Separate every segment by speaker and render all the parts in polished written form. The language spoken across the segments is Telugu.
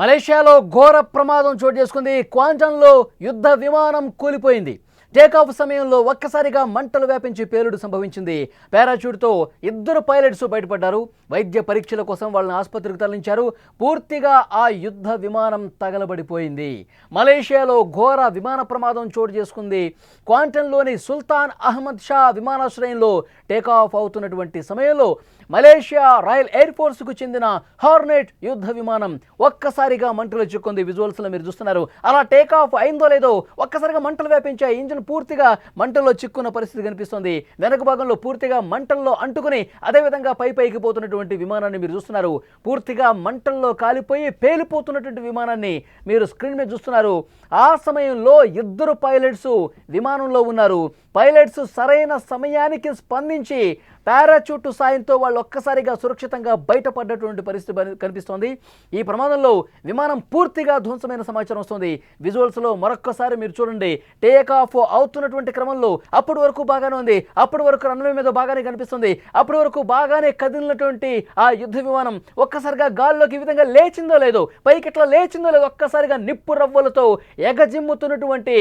Speaker 1: మలేషియాలో ఘోర ప్రమాదం చోటు చేసుకుంది. క్వాంటన్లో యుద్ధ విమానం కూలిపోయింది. టేకాఫ్ సమయంలో ఒక్కసారిగా మంటలు వ్యాపించి పేలుడు సంభవించింది. పారాచూట్తో ఇద్దరు పైలట్స్ బయటపడ్డారు. వైద్య పరీక్షల కోసం వాళ్ళని ఆసుపత్రికి తరలించారు. పూర్తిగా ఆ యుద్ధ విమానం తగలబడిపోయింది. మలేషియాలో ఘోర విమాన ప్రమాదం చోటు చేసుకుంది. క్వాంటన్లోని సుల్తాన్ అహ్మద్ షా విమానాశ్రయంలో టేకాఫ్ అవుతున్నటువంటి సమయంలో మలేషియా రాయల్ ఎయిర్ ఫోర్స్కు చెందిన హార్నెట్ యుద్ధ విమానం ఒక్కసారిగా మంటలు చిక్కుంది. విజువల్స్లో మీరు చూస్తున్నారు. అలా టేకాఫ్ అయిందో లేదో ఒక్కసారిగా మంటలు వ్యాపించాయి. ఇంజిన్ పూర్తిగా మంటల్లో చిక్కున్న పరిస్థితి కనిపిస్తోంది. వెనక భాగంలో పూర్తిగా మంటల్లో అంటుకుని అదేవిధంగా పైకి పోతున్నటువంటి విమానాన్ని మీరు చూస్తున్నారు. పూర్తిగా మంటల్లో కాలిపోయి పేలిపోతున్నటువంటి విమానాన్ని మీరు స్క్రీన్ మీద చూస్తున్నారు. ఆ సమయంలో ఇద్దరు పైలట్స్ విమానంలో ఉన్నారు. పైలట్స్ సరైన సమయానికి స్పందించి పారాచూట్ సాయంతో వాళ్ళు ఒక్కసారిగా సురక్షితంగా బయటపడ్డటువంటి పరిస్థితి కనిపిస్తోంది. ఈ ప్రమాదంలో విమానం పూర్తిగా ధ్వంసమైన సమాచారం వస్తుంది. విజువల్స్లో మరొక్కసారి మీరు చూడండి. టేక్ ఆఫ్ అవుతున్నటువంటి క్రమంలో అప్పటి వరకు బాగానే ఉంది. అప్పటి వరకు రన్వే మీద బాగానే కనిపిస్తుంది. అప్పటి వరకు బాగానే కదిలినటువంటి ఆ యుద్ధ విమానం ఒక్కసారిగా గాల్లోకి ఈ విధంగా లేచిందో లేదో, పైకి ఎట్లా లేచిందో లేదో, ఒక్కసారిగా నిప్పు రవ్వలతో ఎగజిమ్ముతున్నటువంటి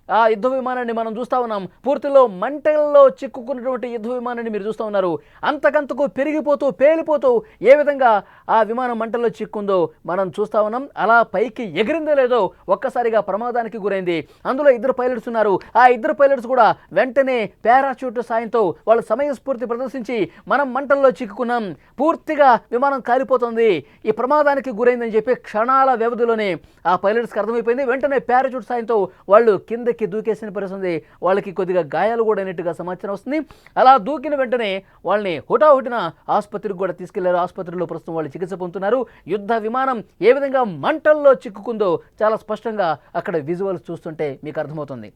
Speaker 1: ఆ యుద్ధ విమానాన్ని మనం చూస్తూ ఉన్నాం. పూర్తిలో మంటల్లో చిక్కుకున్నటువంటి యుద్ధ విమానాన్ని మీరు చూస్తూ ఉన్నారు. అంతకంతకు పెరిగిపోతూ పేలిపోతూ ఏ విధంగా ఆ విమానం మంటల్లో చిక్కుందో మనం చూస్తూ ఉన్నాం. అలా పైకి ఎగిరిందో లేదో ఒక్కసారిగా ప్రమాదానికి గురైంది. అందులో ఇద్దరు పైలట్స్ ఉన్నారు. ఆ ఇద్దరు పైలట్స్ కూడా వెంటనే పారాచూట్ సాయంతో వాళ్ళు సమయస్ఫూర్తి ప్రదర్శించి మనం మంటల్లో చిక్కుకున్నాం, పూర్తిగా విమానం కాలిపోతుంది, ఈ ప్రమాదానికి గురైందని చెప్పి క్షణాల వ్యవధిలోనే ఆ పైలట్స్కి అర్థమైపోయింది. వెంటనే పారాచూట్ సాయంతో వాళ్ళు కిందకి దూకేసిన పరిస్థితి. వాళ్ళకి కొద్దిగా గాయాలు కూడా అయినట్టుగా సమాచారం వస్తుంది. అలా దూకిన వెంటనే వాళ్ళని హుటాహుటిన ఆసుపత్రికి కూడా తీసుకెళ్లారు. ఆసుపత్రిలో ప్రస్తుతం వాళ్ళు చికిత్స పొందుతున్నారు. యుద్ధ విమానం ఏ విధంగా మంటల్లో చిక్కుకుందో చాలా స్పష్టంగా అక్కడ విజువల్స్ చూస్తుంటే మీకు అర్థమవుతుంది.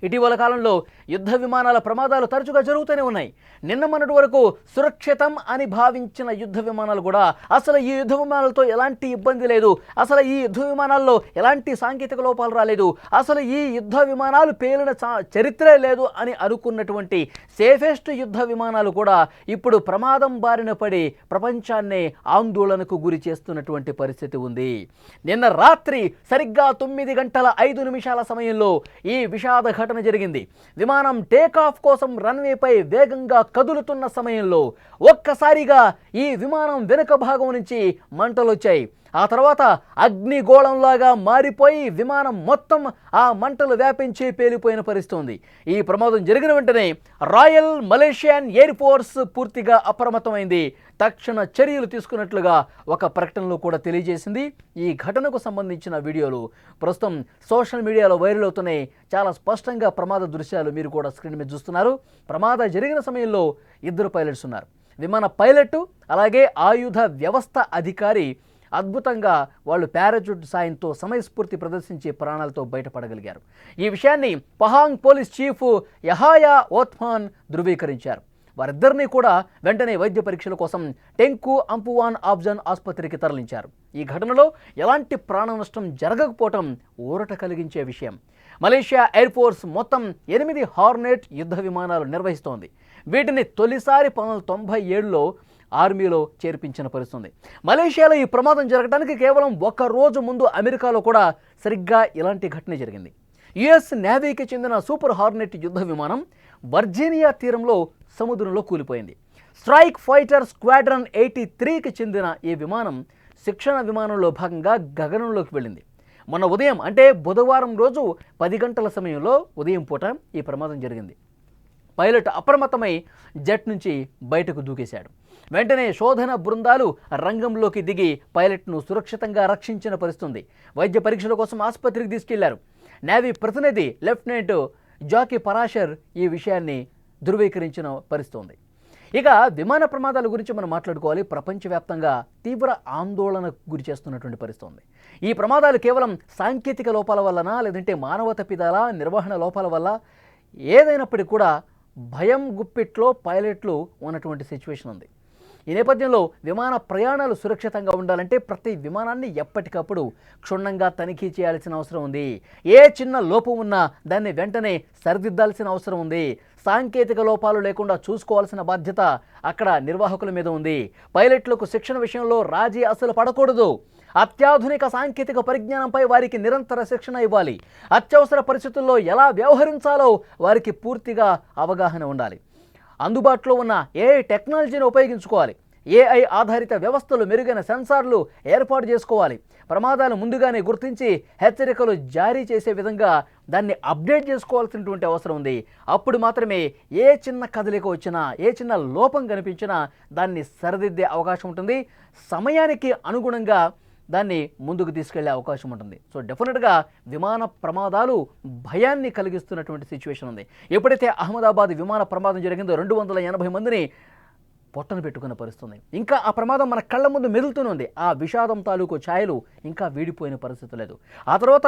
Speaker 1: ఇటీవల కాలంలో యుద్ధ విమానాల ప్రమాదాలు తరచుగా జరుగుతూనే ఉన్నాయి. నిన్న మొన్నటి వరకు సురక్షితం అని భావించిన యుద్ధ విమానాలు కూడా అసలు ఈ యుద్ధ విమానాలతో ఎలాంటి ఇబ్బంది లేదు, అసలు ఈ యుద్ధ విమానాల్లో ఎలాంటి సాంకేతిక లోపాలు రాలేదు, అసలు ఈ యుద్ధ విమానాలు పేలిన చరిత్రే లేదు అని అనుకున్నటువంటి సేఫెస్ట్ యుద్ధ విమానాలు కూడా ఇప్పుడు ప్రమాదం బారిన పడి ప్రపంచాన్నే ఆందోళనకు గురి చేస్తున్నటువంటి పరిస్థితి ఉంది. నిన్న రాత్రి సరిగ్గా 9:05 సమయంలో ఈ విషాద ఘటన జరిగింది. విమానం టేకాఫ్ కోసం రన్వేపై వేగంగా కదులుతున్న సమయంలో ఒక్కసారిగా ఈ విమానం వెనుక భాగం నుంచి మంటలు వచ్చాయి. ఆ తర్వాత అగ్నిగోళంలాగా మారిపోయి విమానం మొత్తం ఆ మంటలు వ్యాపించి పేలిపోయిన పరిస్థితి ఉంది. ఈ ప్రమాదం జరిగిన వెంటనే రాయల్ మలేషియన్ ఎయిర్ ఫోర్స్ పూర్తిగా అప్రమత్తమైంది. తక్షణ చర్యలు తీసుకున్నట్లుగా ఒక ప్రకటనలో కూడా తెలియజేసింది. ఈ ఘటనకు సంబంధించిన వీడియోలు ప్రస్తుతం సోషల్ మీడియాలో వైరల్ అవుతున్నాయి. చాలా స్పష్టంగా ప్రమాద దృశ్యాలు మీరు కూడా స్క్రీన్ మీద చూస్తున్నారు. ప్రమాదం జరిగిన సమయంలో ఇద్దరు పైలట్స్ ఉన్నారు. విమాన పైలట్ అలాగే ఆయుధ వ్యవస్థ అధికారి అద్భుతంగా వాళ్ళు పారాచూట్ సాయంతో సమయస్ఫూర్తి ప్రదర్శించి ప్రాణాలతో బయటపడగలిగారు. ఈ విషయాన్ని పహాంగ్ పోలీస్ చీఫ్ యహాయా ఓత్మాన్ ధృవీకరించారు. వారిద్దరినీ కూడా వెంటనే వైద్య పరీక్షల కోసం టెంకు అంపువాన్ ఆబ్జన్ ఆసుపత్రికి తరలించారు. ఈ ఘటనలో ఎలాంటి ప్రాణ నష్టం జరగకపోవటం ఊరట కలిగించే విషయం. మలేషియా ఎయిర్ ఫోర్స్ మొత్తం 8 హార్నెట్ యుద్ధ విమానాలు నిర్వహిస్తోంది. వీటిని తొలిసారి 1997లో ఆర్మీలో చేర్పించిన పరిస్థితుంది. మలేషియాలో ఈ ప్రమాదం జరగడానికి కేవలం ఒక రోజు ముందు అమెరికాలో కూడా సరిగ్గా ఇలాంటి ఘటన జరిగింది. యుఎస్ నేవీకి చెందిన సూపర్ హార్నెట్ యుద్ధ విమానం వర్జీనియా తీరంలో సముద్రంలో కూలిపోయింది. స్ట్రైక్ ఫైటర్ స్క్వాడ్రన్ 83కి చెందిన ఈ విమానం శిక్షణ విమానంలో భాగంగా గగనంలోకి వెళ్ళింది. మొన్న ఉదయం అంటే బుధవారం రోజు 10 గంటల సమయంలో ఉదయం పూట ఈ ప్రమాదం జరిగింది. పైలట్ అప్రమత్తమై జెట్ నుంచి బయటకు దూకేశాడు. వెంటనే శోధన బృందాలు రంగంలోకి దిగి పైలట్ను సురక్షితంగా రక్షించిన పరిస్థితుంది. వైద్య పరీక్షల కోసం ఆసుపత్రికి తీసుకెళ్లారు. నేవీ ప్రతినిధి లెఫ్టినెంట్ జాకీ పరాషర్ ఈ విషయాన్ని ధృవీకరించిన పరిస్థితుంది. ఇక విమాన ప్రమాదాల గురించి మనం మాట్లాడుకోవాలి. ప్రపంచవ్యాప్తంగా తీవ్ర ఆందోళనకు గురి చేస్తున్నటువంటి పరిస్థితి ఉంది. ఈ ప్రమాదాలు కేవలం సాంకేతిక లోపాల వల్లనా, లేదంటే మానవ తప్పిదాల నిర్వహణ లోపాల వల్ల, ఏదైనప్పటికీ కూడా భయం గుప్పిట్లో పైలట్లు ఉన్నటువంటి సిచ్యువేషన్ ఉంది. ఈ నేపథ్యంలో విమాన ప్రయాణాలు సురక్షితంగా ఉండాలంటే ప్రతి విమానాన్ని ఎప్పటికప్పుడు క్షుణ్ణంగా తనిఖీ చేయాల్సిన అవసరం ఉంది. ఏ చిన్న లోపం ఉన్నా దాన్ని వెంటనే సరిదిద్దాల్సిన అవసరం ఉంది. సాంకేతిక లోపాలు లేకుండా చూసుకోవాల్సిన బాధ్యత అక్కడ నిర్వాహకుల మీద ఉంది. పైలట్లకు శిక్షణ విషయంలో రాజీ అసలు పడకూడదు. అత్యాధునిక సాంకేతిక పరిజ్ఞానంపై వారికి నిరంతర శిక్షణ ఇవ్వాలి. అత్యవసర పరిస్థితుల్లో ఎలా వ్యవహరించాలో వారికి పూర్తిగా అవగాహన ఉండాలి. అందుబాటులో ఉన్న ఏఐ టెక్నాలజీని ఉపయోగించుకోవాలి. ఏఐ ఆధారిత వ్యవస్థలు, మెరుగైన సెన్సార్లు ఏర్పాటు చేసుకోవాలి. ప్రమాదాలు ముందుగానే గుర్తించి హెచ్చరికలు జారీ చేసే విధంగా దాన్ని అప్డేట్ చేసుకోవాల్సినటువంటి అవసరం ఉంది. అప్పుడు మాత్రమే ఏ చిన్న కదలిక వచ్చినా, ఏ చిన్న లోపం కనిపించినా దాన్ని సరిదిద్దే అవకాశం ఉంటుంది. సమయానికి అనుగుణంగా దాన్ని ముందుకు తీసుకెళ్లే అవకాశం ఉంటుంది. సో డెఫినెట్గా విమాన ప్రమాదాలు భయాన్ని కలిగిస్తున్నటువంటి సిచ్యువేషన్ ఉంది. ఎప్పుడైతే అహ్మదాబాద్ విమాన ప్రమాదం జరిగిందో 280 మందిని పొట్టను పెట్టుకున్న పరిస్థితుంది. ఇంకా ఆ ప్రమాదం మన కళ్ళ ముందు మెదులుతూనే ఉంది. ఆ విషాదం తాలూకు ఛాయలు ఇంకా వీడిపోయిన పరిస్థితి లేదు. ఆ తర్వాత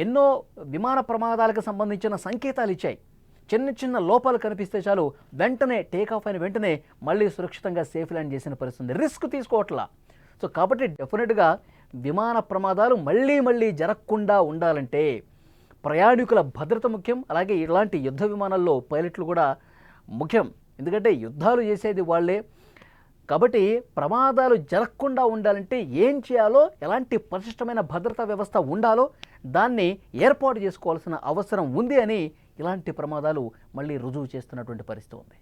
Speaker 1: ఎన్నో విమాన ప్రమాదాలకు సంబంధించిన సంకేతాలు ఇచ్చాయి. చిన్న చిన్న లోపాలు కనిపిస్తే చాలు వెంటనే టేకాఫ్ అయిన వెంటనే మళ్ళీ సురక్షితంగా సేఫ్ ల్యాండ్ చేసిన పరిస్థితి. రిస్క్ తీసుకోవట్లా. సో కాబట్టి డెఫినెట్గా విమాన ప్రమాదాలు మళ్ళీ జరగకుండా ఉండాలంటే ప్రయాణికుల భద్రత ముఖ్యం. అలాగే ఇలాంటి యుద్ధ విమానాల్లో పైలట్లు కూడా ముఖ్యం. ఎందుకంటే యుద్ధాలు చేసేది వాళ్ళే. కాబట్టి ప్రమాదాలు జరగకుండా ఉండాలంటే ఏం చేయాలో, ఎలాంటి పటిష్టమైన భద్రతా వ్యవస్థ ఉండాలో దాన్ని ఏర్పాటు చేసుకోవాల్సిన అవసరం ఉంది అని ఇలాంటి ప్రమాదాలు మళ్ళీ రుజువు చేస్తున్నటువంటి పరిస్థితి ఉంది.